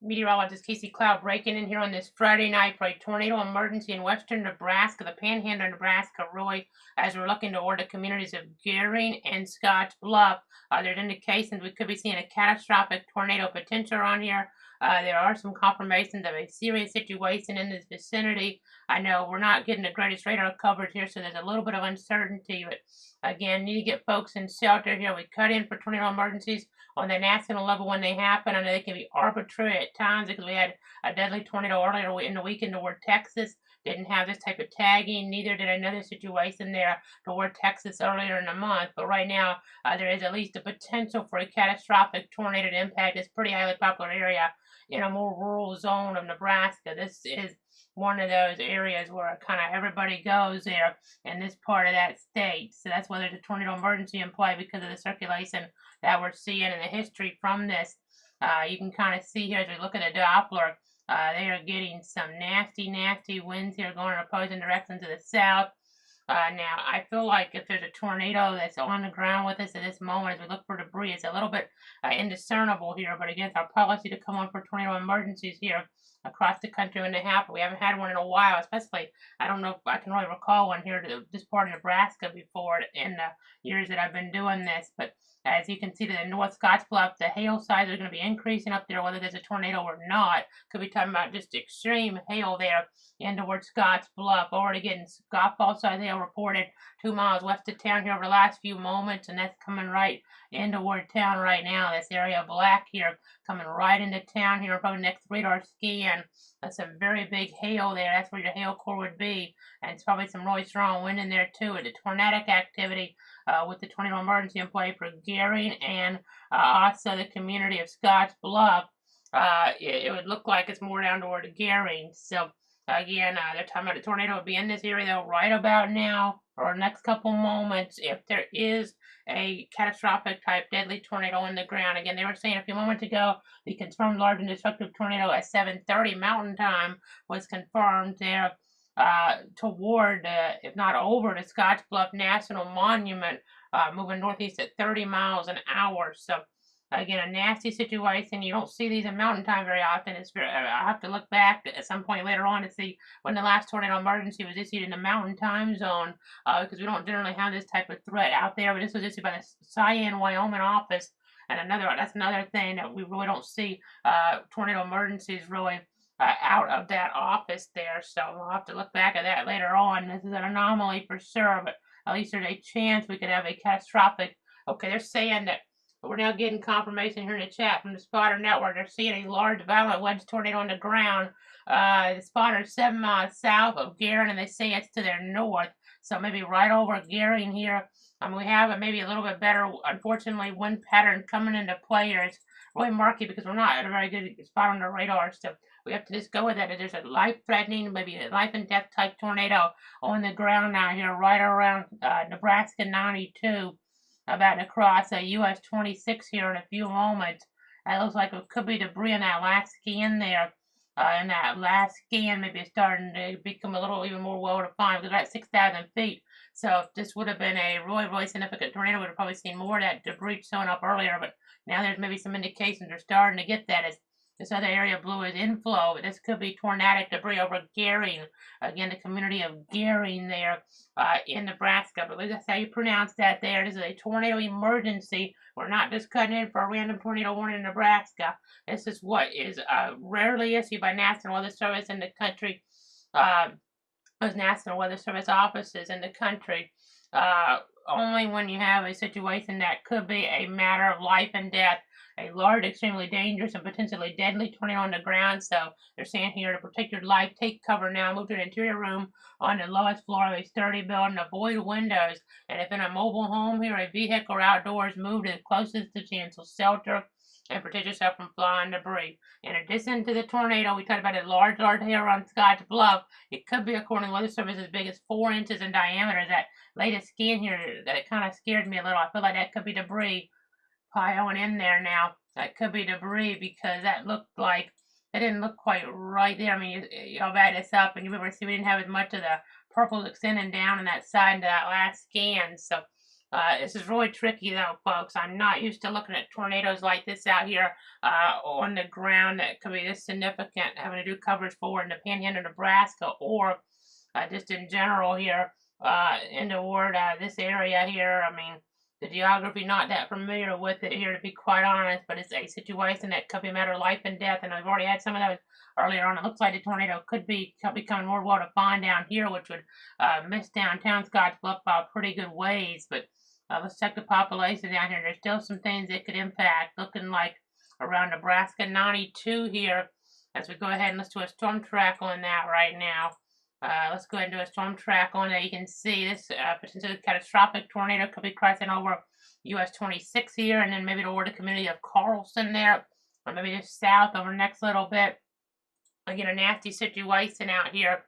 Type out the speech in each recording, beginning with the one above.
Meteorologist Casey Cloud breaking in here on this Friday night for a tornado emergency in western Nebraska, the Panhandle of Nebraska, really, as we're looking toward the communities of Gearing and Scottsbluff. There's indications we could be seeing a catastrophic tornado potential around here. There are some confirmations of a serious situation in this vicinity. I know we're not getting the greatest radar coverage here, so there's a little bit of uncertainty, but again, need to get folks in shelter here. We cut in for tornado emergencies on the national level when they happen. I know they can be arbitrary at times because we had a deadly tornado earlier in the weekend toward Texas. Didn't have this type of tagging. Neither did another situation there toward Texas earlier in the month. But right now, there is at least a potential for a catastrophic tornado to impact this pretty highly popular area in a more rural zone of Nebraska. This is one of those areas where kind of everybody goes there in this part of that state. So that's why there's a tornado emergency in play because of the circulation that we're seeing in the history from this. You can kind of see here as we look at the Doppler, they are getting some nasty, nasty winds here going in opposing directions to the south. Now, I feel like if there's a tornado that's on the ground with us at this moment as we look for debris, it's a little bit indiscernible here. But again, it's our policy to come on for tornado emergencies here across the country when they happen. We haven't had one in a while, especially, I don't know if I can really recall one here to this part of Nebraska before in the years that I've been doing this. But as you can see to the North Scottsbluff, the hail size are going to be increasing up there, whether there's a tornado or not. Could be talking about just extreme hail there in towards Scottsbluff. Already getting golf size hail reported 2 miles west of town here over the last few moments, and that's coming right into toward town right now. This area black here coming right into town here, probably next radar scan. That's a very big hail there. That's where your hail core would be, and it's probably some really strong wind in there too. The tornadic activity with the tornado emergency in play for Gearing and also the community of Scottsbluff. It would look like it's more down toward Gearing. So again, they're talking about a tornado would be in this area though right about now or next couple moments if there is a catastrophic type deadly tornado on the ground. Again, they were saying a few moments ago the confirmed large and destructive tornado at 7:30 Mountain Time was confirmed there toward, if not over, the Scottsbluff National Monument, moving northeast at 30 miles an hour. So again, a nasty situation. You don't see these in Mountain Time very often. I have to look back at some point later on to see when the last tornado emergency was issued in the Mountain Time zone, because we don't generally have this type of threat out there. But this was issued by the Cheyenne, Wyoming office, and that's another thing that we really don't see tornado emergencies really. Out of that office there, so we'll have to look back at that later on. This is an anomaly for sure, but at least there's a chance we could have a catastrophic. Okay, they're saying that but we're now getting confirmation here in the chat from the Spotter Network. They're seeing a large violent wedge tornado on the ground. The spotter is 7 miles south of Gearing, and they say it's to their north. So maybe right over Gearing here. We have maybe a little bit better, unfortunately, wind pattern coming into play here. It's really murky because we're not at a very good spot on the radar. So we have to just go with that. There's a life-threatening, maybe a life and death type tornado on the ground now here, right around Nebraska 92. About to cross a US 26 here in a few moments. It looks like it could be debris in that last scan there. And that last scan maybe it's starting to become a little even more well defined. We're at 6,000 feet. So if this would have been a really, really significant tornado, we'd have probably seen more of that debris showing up earlier. But now there's maybe some indications they're starting to get that as this other area blue is inflow. But this could be tornadic debris over Gearing. Again, the community of Gearing there in Nebraska. But that's how you pronounce that there. This is a tornado emergency. We're not just cutting in for a random tornado warning in Nebraska. This is what is rarely issued by National Weather Service in the country. Those National Weather Service offices in the country. Only when you have a situation that could be a matter of life and death. A large, extremely dangerous, and potentially deadly tornado on the ground. So they're saying here to protect your life, take cover now, move to an interior room on the lowest floor of a sturdy building, avoid windows, and if in a mobile home here, a vehicle or outdoors, move to the closest to chance of shelter and protect yourself from flying debris. In addition to the tornado, we talked about a large hail on Scottsbluff. It could be, according to Weather Service, as big as 4 inches in diameter. That latest scan here, that kind of scared me a little. I feel like that could be debris piling in there now. That could be debris because that looked like it didn't look quite right there. I mean, y'all back this up and you remember see we didn't have as much of the purple extending down on that side of that last scan. So This is really tricky though, folks. I'm not used to looking at tornadoes like this out here on the ground that could be this significant, having to do coverage for in the Panhandle, Nebraska, or just in general here in toward this area here. I mean, the geography not that familiar with it here, to be quite honest, but it's a situation that could be a matter of life and death, and I've already had some of those earlier on. It looks like the tornado could be becoming more well defined down here, which would miss downtown Scottsbluff by a pretty good ways, but let's check the population down here. There's still some things that could impact, looking like around Nebraska 92 here. As we go ahead and let's do a storm track on that right now. Let's go ahead and do a storm track on that. You can see this potentially catastrophic tornado could be crossing over US 26 here, and then maybe toward the community of Carlson there, or maybe just south over the next little bit. Again, a nasty situation out here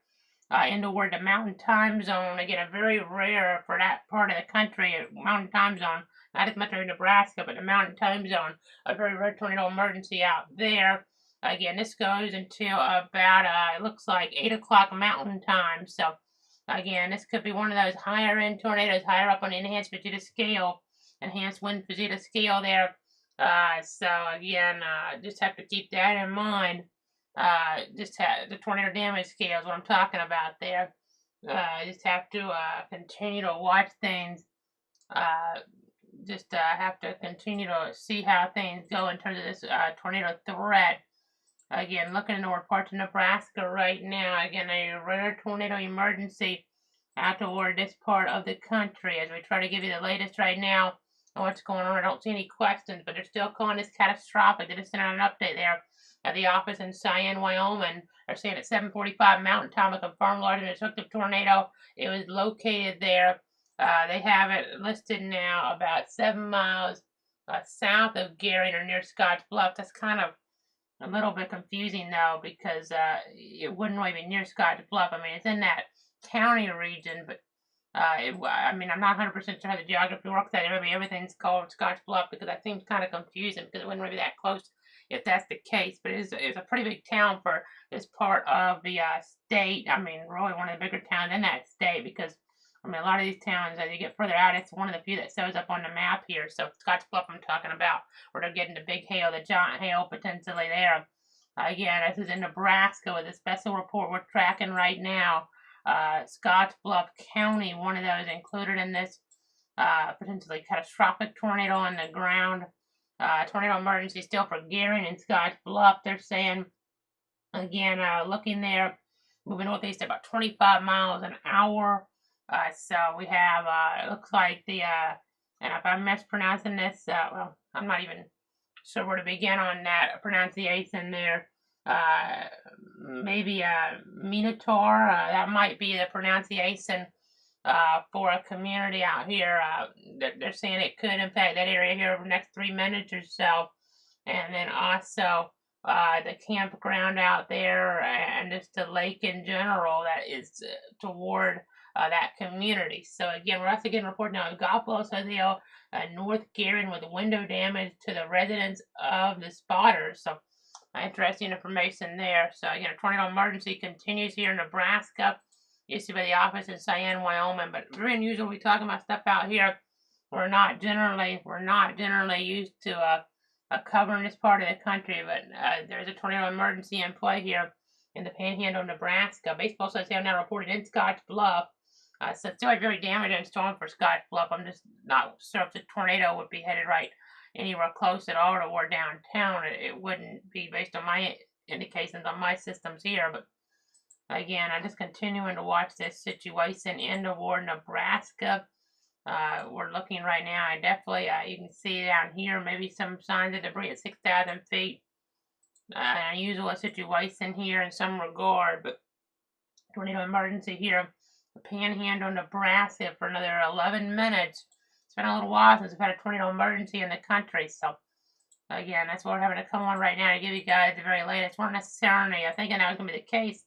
in toward the mountain time zone. Again, a very rare for that part of the country, mountain time zone. Not as much as Nebraska, but the mountain time zone. A very rare tornado emergency out there. Again, this goes until about, it looks like 8 o'clock mountain time. So, again, this could be one of those higher end tornadoes, higher up on the enhanced Fujita scale, enhanced wind Fujita scale there. So, again, just have to keep that in mind. Just have the tornado damage scale is what I'm talking about there. Just have to continue to watch things. Just have to continue to see how things go in terms of this tornado threat. Again, looking into parts of Nebraska right now. Again, a rare tornado emergency out toward this part of the country as we try to give you the latest right now on what's going on. I don't see any questions, but they're still calling this catastrophic. They just sent out an update there at the office in Cheyenne, Wyoming. They're saying at 7:45 Mountain Time, a confirmed large and destructive tornado. It was located there. They have it listed now about 7 miles south of Gary or near Scottsbluff. That's kind of a little bit confusing though, because it wouldn't really be near Scottsbluff. I mean, it's in that county region, but I mean, I'm not 100% sure how the geography works out. Maybe everything's called Scottsbluff because that seems kind of confusing because it wouldn't really be that close if that's the case. But it's a pretty big town for this part of the state. I mean, really one of the bigger towns in that state because, I mean, a lot of these towns, as you get further out, it's one of the few that shows up on the map here. So Scottsbluff I'm talking about, where they're getting the big hail, the giant hail potentially there. Again, this is in Nebraska with a special report we're tracking right now. Scottsbluff County, one of those included in this potentially catastrophic tornado on the ground. Tornado emergency still for Gary and Scottsbluff, they're saying. Again, looking there, moving northeast at about 25 miles an hour. So we have, it looks like the, and if I'm mispronouncing this, well, I'm not even sure where to begin on that pronunciation there. Maybe Minotaur, that might be the pronunciation for a community out here. They're saying it could impact that area here over the next 3 minutes or so. And then also the campground out there and just the lake in general that is toward that community. So again, we're also getting a report now of Scottsbluff, Hill, North Garin with window damage to the residents of the spotters. So interesting information there. So again, a tornado emergency continues here in Nebraska, issued by the office in Cheyenne, Wyoming. But very unusual to be talking about stuff out here. We're not generally used to covering this part of the country, but there's a tornado emergency in play here in the Panhandle, Nebraska. Baseball says they have now reported in Scottsbluff. So it's still a very damaging storm for Scottsbluff. I'm just not sure if the tornado would be headed right anywhere close at all toward downtown. It wouldn't be based on my indications on my systems here. But again, I'm just continuing to watch this situation in toward Nebraska. We're looking right now, and definitely you can see down here maybe some signs of debris at 6,000 feet. An unusual situation here in some regard, but tornado emergency here. The Panhandle, Nebraska for another 11 minutes. It's been a little while since we've had a tornado emergency in the country, so again, that's what we're having to come on right now to give you guys the very latest. Not necessarily, I think that was going to be the case.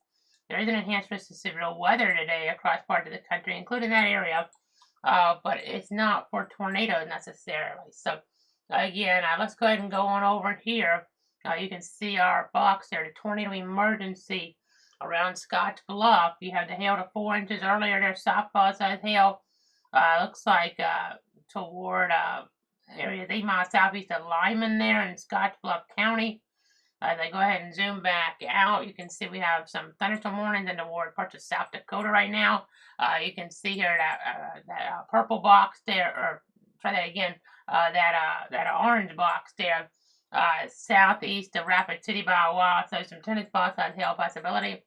There is an enhanced risk of severe weather today across parts of the country, including that area, but it's not for tornadoes necessarily. So again, let's go ahead and go on over here. You can see our box there, the tornado emergency around Scottsbluff. You have the hail to 4 inches earlier there, softball size hail. Looks like toward areas 8 miles southeast of Lyman there in Scottsbluff County. As I go ahead and zoom back out, you can see we have some thunderstorm warnings in toward parts of South Dakota right now. You can see here that purple box there, or try that again, that orange box there, southeast of Rapid City by a while. So some tennis balls has hail possibility.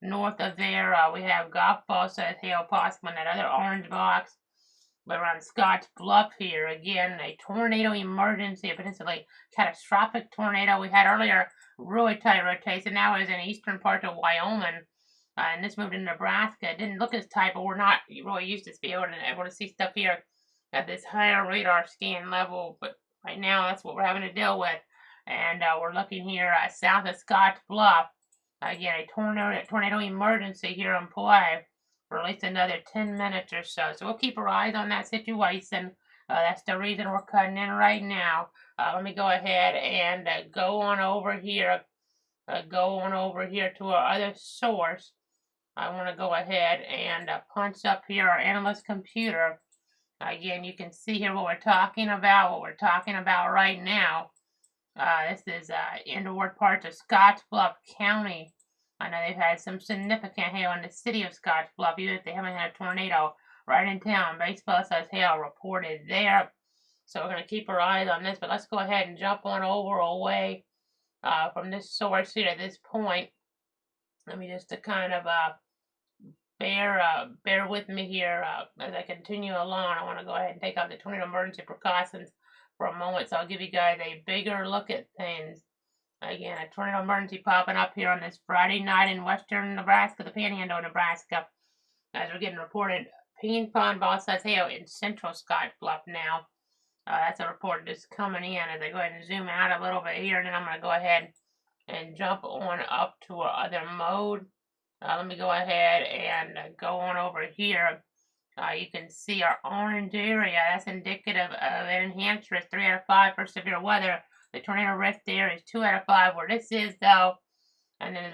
North of there, we have golf balls says hail possible in that other orange box. But around Scottsbluff here, again, a tornado emergency, a potentially catastrophic tornado. We had earlier really tight rotation. Now it's in the eastern part of Wyoming. And this moved into Nebraska. It didn't look as tight, but we're not really used to be able to see stuff here at this higher radar scan level. But right now, that's what we're having to deal with. And we're looking here south of Scottsbluff. Again, a tornado emergency here in play for at least another 10 minutes or so. So we'll keep our eyes on that situation. That's the reason we're cutting in right now. Let me go ahead and go on over here. To our other source. I want to go ahead and punch up here our analyst computer. Again, you can see here what we're talking about. Right now. This is inward parts of Scottsbluff County. I know they've had some significant hail in the city of Scottsbluff, even if they haven't had a tornado right in town. Baseball says hail reported there. So we're going to keep our eyes on this, but let's go ahead and jump on away from this source here at this point. Let me just kind of bear with me here as I continue along. I want to go ahead and take out the tornado emergency precautions for a moment, so I'll give you guys a bigger look at things. Again, a tornado emergency popping up here on this Friday night in western Nebraska, the Panhandle of Nebraska. As we're getting reported, ping pong ball size hail in central Scottsbluff now. That's a report just coming in. As I go ahead and zoom out a little bit here, and then I'm going to go ahead and jump on up to our other mode. Let me go ahead and go on over here. You can see our orange area. That's indicative of an enhanced risk, 3 out of 5 for severe weather. The tornado risk there is 2 out of 5 where this is, though. And then as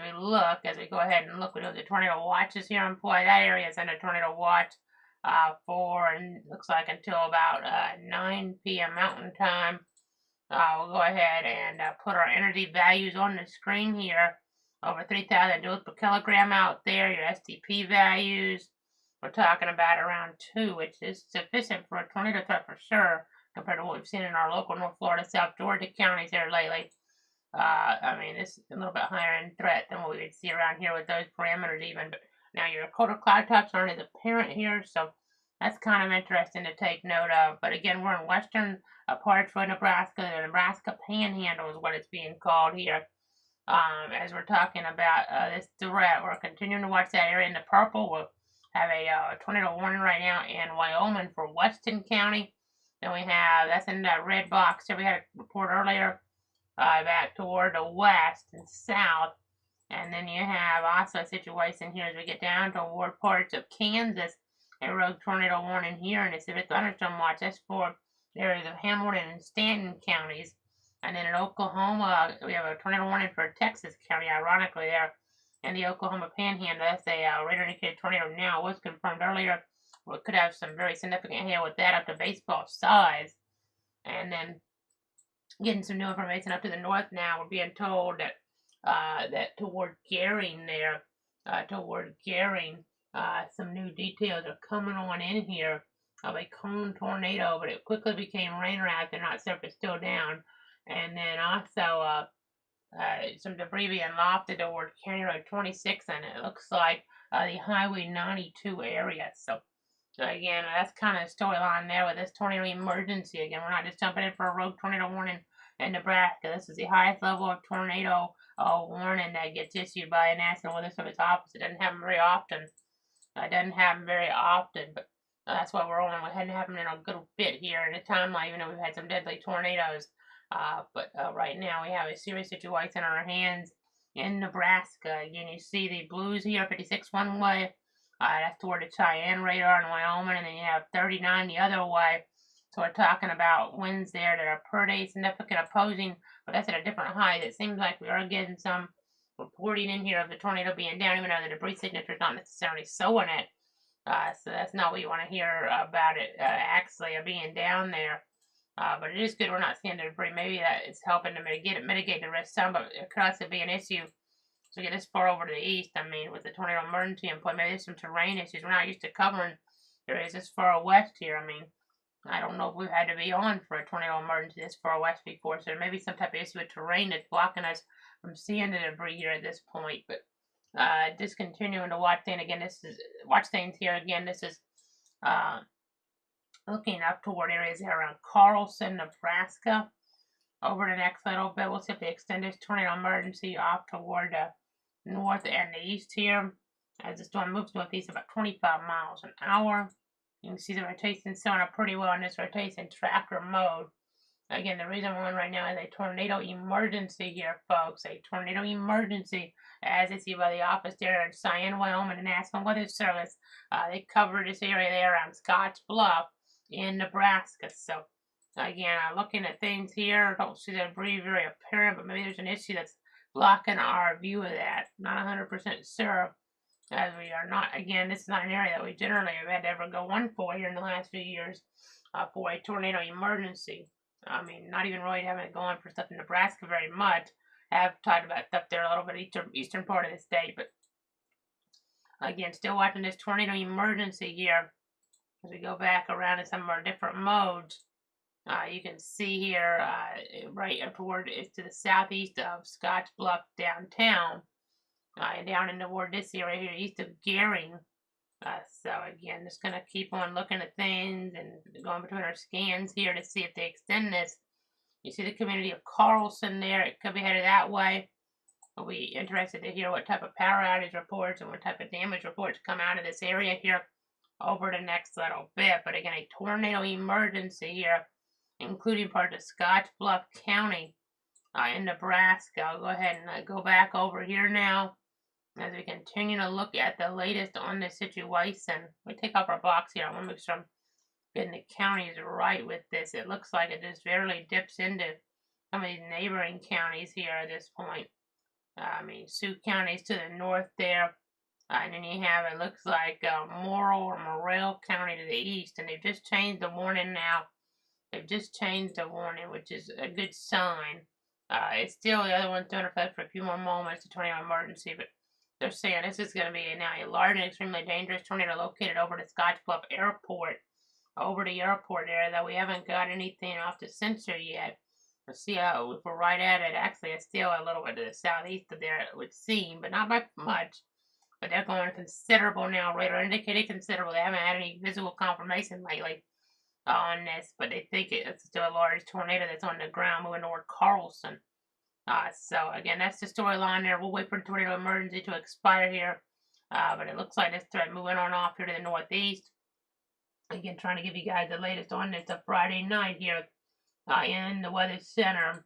we go ahead and look, we know the tornado watch is here in play. That area is under tornado watch and looks like until about 9 p.m. Mountain Time. We'll go ahead and put our energy values on the screen here. Over 3,000 joules per kilogram out there. Your STP values. We're talking about around 2, which is sufficient for a tornado threat for sure, compared to what we've seen in our local North Florida, South Georgia counties here lately. I mean, it's a little bit higher in threat than what we would see around here with those parameters even. But now your colder cloud types aren't as apparent here, so that's kind of interesting to take note of. But again, we're in western parts of Nebraska. The Nebraska Panhandle is what it's being called here. As we're talking about this threat, we're continuing to watch that area in the purple. We'll have a tornado warning right now in Wyoming for Weston County. Then we have, that's in that red box there we had a report earlier, back toward the west and south. And then you have also a situation here as we get down toward parts of Kansas, a rogue tornado warning here, and a severe thunderstorm watch. That's for areas of Hamilton and Stanton counties. And then in Oklahoma, we have a tornado warning for Texas County, ironically there. And the Oklahoma Panhandle, that's a radar indicated tornado now. It was confirmed earlier. We could have some very significant hail with that up to baseball size. And then getting some new information up to the north now. We're being told that toward Gering there, some new details are coming on in here of a cone tornado, but it quickly became rain wrapped and not surface still down. And then also some debris being lofted toward County Road 26, and it looks like the Highway 92 area. So again, that's kind of the storyline there with this tornado emergency. Again, we're not just jumping in for a rogue tornado warning in Nebraska. This is the highest level of tornado warning that gets issued by a National Weather Service office. It doesn't happen very often. But that's why we're on. It hadn't happened in a good bit here in a timeline, even though we've had some deadly tornadoes. But right now we have a serious situation on our hands in Nebraska. Again, you see the blues here, 56 one way. That's toward the Cheyenne radar in Wyoming, and then you have 39 the other way. So we're talking about winds there that are pretty significant opposing, but that's at a different height. It seems like we are getting some reporting in here of the tornado being down, even though the debris signature is not necessarily showing it. So that's not what you want to hear about it actually being down there. But it is good we're not seeing the debris. Maybe that is helping to mitigate the risk some, but it could also be an issue. So get this far over to the east, I mean, with the tornado emergency in place, maybe there's some terrain issues. We're not used to covering areas this far west here. I mean, I don't know if we've had to be on for a tornado emergency this far west before, so there may be some type of issue with terrain that's blocking us from seeing the debris here at this point. But just continuing to watch things again. Watch things here again. This is uh, looking up toward areas around Carlson, Nebraska. Over the next little bit, we'll see if they extend this tornado emergency off toward the north and the east here. As the storm moves northeast about 25 miles an hour. You can see the rotation showing up pretty well in this rotation tracker mode. Again, the reason we're on right now is a tornado emergency here, folks. A tornado emergency, as you see by the office there in Cheyenne, Wyoming, the National Weather Service. They covered this area there around Scottsbluff in Nebraska. So, again, looking at things here, don't see the debris very apparent, but maybe there's an issue that's blocking our view of that. Not 100% sure, as we are not, again, this is not an area that we generally have had to ever go on for here in the last few years for a tornado emergency. I mean, not even really having it go on for stuff in Nebraska very much. I have talked about stuff there a little bit eastern part of the state, but again, still watching this tornado emergency here as we go back around in some of our different modes. You can see here right up toward it's to the southeast of Scottsbluff downtown, and down in toward this area here east of Gering. So again, just going to keep on looking at things and going between our scans here to see if they extend this. You see the community of Carlson there. It could be headed that way. We'll be interested to hear what type of power outage reports and what type of damage reports come out of this area here over the next little bit. But again, a tornado emergency here, including part of Scottsbluff County in Nebraska. I'll go ahead and go back over here now. As we continue to look at the latest on this situation, we take off our box here. I want to make sure I'm getting the counties right with this. It looks like it just barely dips into some of these neighboring counties here at this point. I mean, Sioux County's to the north there. And then you have, it looks like Morrill or Morrill County to the east. And they've just changed the warning now. They've just changed the warning, which is a good sign. It's still, the other one's doing effect for a few more moments, the tornado emergency, but they're saying this is going to be now a large and extremely dangerous tornado located over the Scottsbluff Airport. Over the airport area, though we haven't got anything off the sensor yet. Let's see how, if we're right at it, actually it's still a little bit to the southeast of there, it would seem, but not by much. But they're going considerable now, radar indicated considerable. They haven't had any visual confirmation lately on this, but they think it's still a large tornado that's on the ground moving toward Carlson. So again, that's the storyline there. We'll wait for the tornado emergency to expire here. But it looks like this threat moving on off here to the northeast. Again, trying to give you guys the latest on this Friday night here in the Weather Center.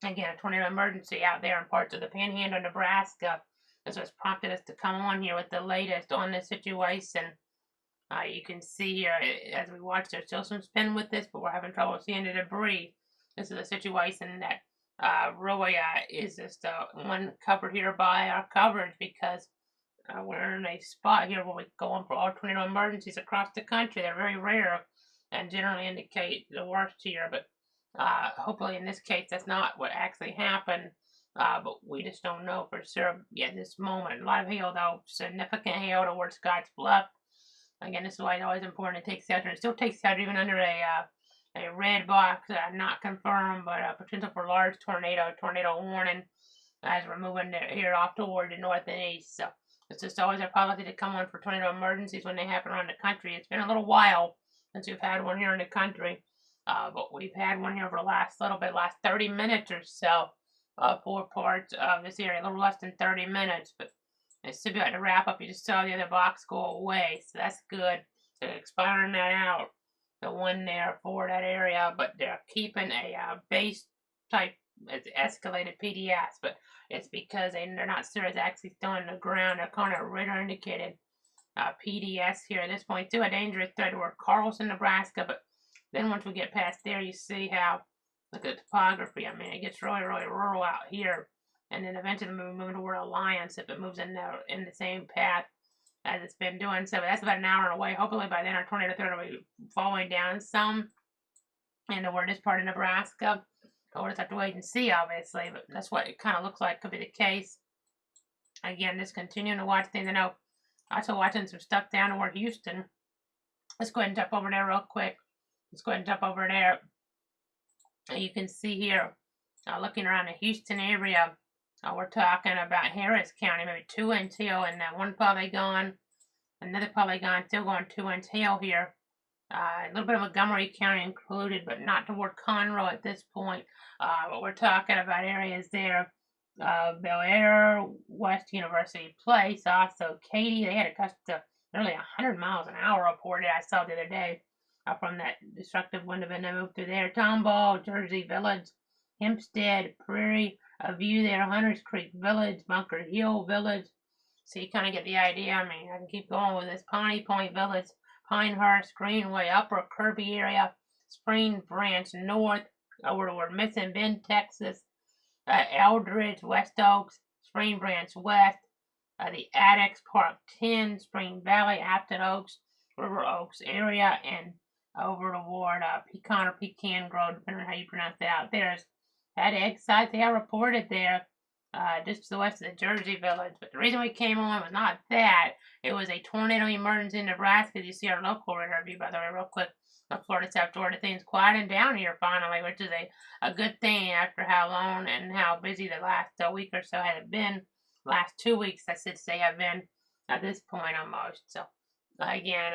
Again, a tornado emergency out there in parts of the Panhandle of Nebraska. This has prompted us to come on here with the latest on this situation. You can see here as we watch, there's still some spin with this, but we're having trouble seeing the debris. This is a situation that really is just one covered here by our coverage because we're in a spot here where we go on for all tornado emergencies across the country. They're very rare and generally indicate the worst here, but hopefully in this case that's not what actually happened. But we just don't know for sure at this moment. A lot of hail, though, significant hail towards Scottsbluff. Again, this is why it's always important to take shelter. It still takes shelter even under a red box, not confirmed, but potential for large tornado warning as we're moving here off toward the north and east. So it's just always our policy to come on for tornado emergencies when they happen around the country. It's been a little while since we've had one here in the country, but we've had one here for the last 30 minutes or so, 4 parts of this area, a little less than 30 minutes, but it should be about to wrap up. You just saw the other box go away, so that's good. So expiring that out, the one there for that area, but they're keeping a base type escalated PDS, but it's because they're not sure it's actually still on the ground. They're kind of radar indicated PDS here at this point. Still a dangerous threat toward Carlson, Nebraska, but then once we get past there, you see how, look at the topography. I mean, it gets really, really rural out here. And then eventually moving toward Alliance if it moves in the same path as it's been doing so. But that's about an hour away. Hopefully by then our tornado threat will be falling down some into where this part of Nebraska. We'll just have to wait and see, obviously, but that's what it kind of looks like could be the case. Again, just continuing to watch things. I know also watching some stuff down toward Houston. Let's go ahead and jump over there real quick. Let's go ahead and jump over there. You can see here, looking around the Houston area, we're talking about Harris County, maybe 2 inch hail in that one polygon. Another polygon still going 2 inch hail here. A little bit of Montgomery County included, but not toward Conroe at this point. But we're talking about areas there. Bel Air, West University Place, also Katy. They had a gust of nearly 100 miles an hour reported, I saw the other day, from that destructive wind event that moved through there. Tomball, Jersey Village, Hempstead, Prairie, a view there, Hunters Creek Village, Bunker Hill Village. So you kind of get the idea. I mean, I can keep going with this. Pawnee Point Village, Pinehurst, Greenway, Upper Kirby area, Spring Branch North, over toward Missing Bend, Texas, Eldridge, West Oaks, Spring Branch West, the Addicts, Park 10, Spring Valley, Afton Oaks, River Oaks area, and over toward Pecan or Pecan Grove, depending on how you pronounce that out there. Had egg sites they are reported there. Just to the west of the Jersey Village. But the reason we came on was not that. It was a tornado emergency in Nebraska. You see our local radar view, by the way, real quick. Florida, South Florida, things quieting down here finally, which is a good thing after how long and how busy the last week or so has been. Last 2 weeks, I should say, have been at this point almost. So, again,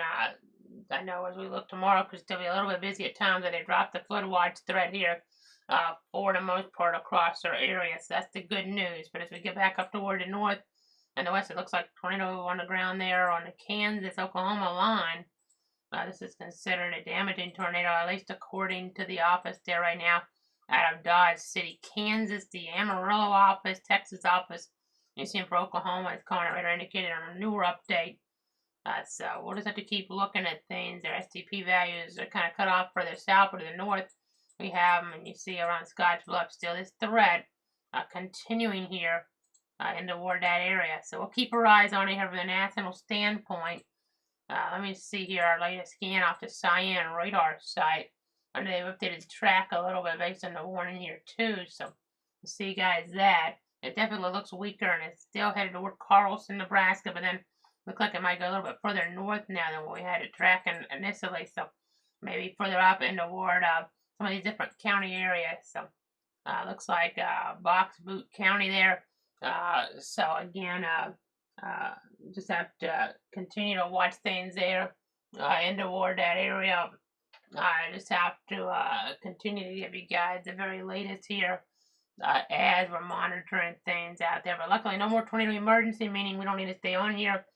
I know as we look tomorrow, because it'll be a little bit busy at times, that they dropped the flood watch threat here. For the most part across our area, so that's the good news. But as we get back up toward the north and the west, it looks like tornado on the ground there on the Kansas-Oklahoma line. This is considered a damaging tornado, at least according to the office there right now out of Dodge City, Kansas, the Amarillo office, Texas office. You see for Oklahoma, it's calling it radar indicated on a newer update. So we'll just have to keep looking at things. Their STP values are kind of cut off further south or to the north. We have them, and you see around Scottsbluff still this threat continuing here in toward that area. So we'll keep our eyes on it here from the national standpoint. Let me see here our latest scan off the Cyan radar site. And they've updated the track a little bit based on the warning here too. So we'll see guys that. It definitely looks weaker, and it's still headed toward Carlson, Nebraska, but then looks like it might go a little bit further north now than what we had it tracking initially. So maybe further up and toward some of these different county areas. So looks like Box Boot County there. So again, just have to continue to watch things there in toward that area. I just have to continue to give you guys the very latest here as we're monitoring things out there. But luckily, no more tornado emergency, meaning we don't need to stay on here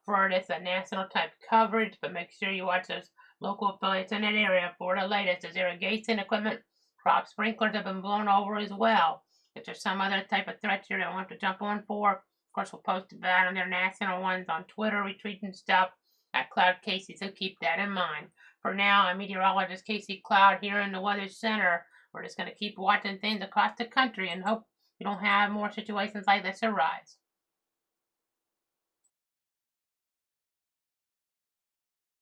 for this national type coverage. But make sure you watch those local affiliates in that area for the latest. As irrigation equipment, crop sprinklers have been blown over as well. If there's some other type of threat you don't want to jump on for, of course, we'll post about on their national ones on Twitter, retweeting stuff at Cloud Casey, so keep that in mind. For now, I'm meteorologist Casey Cloud here in the Weather Center. We're just going to keep watching things across the country and hope we don't have more situations like this arise.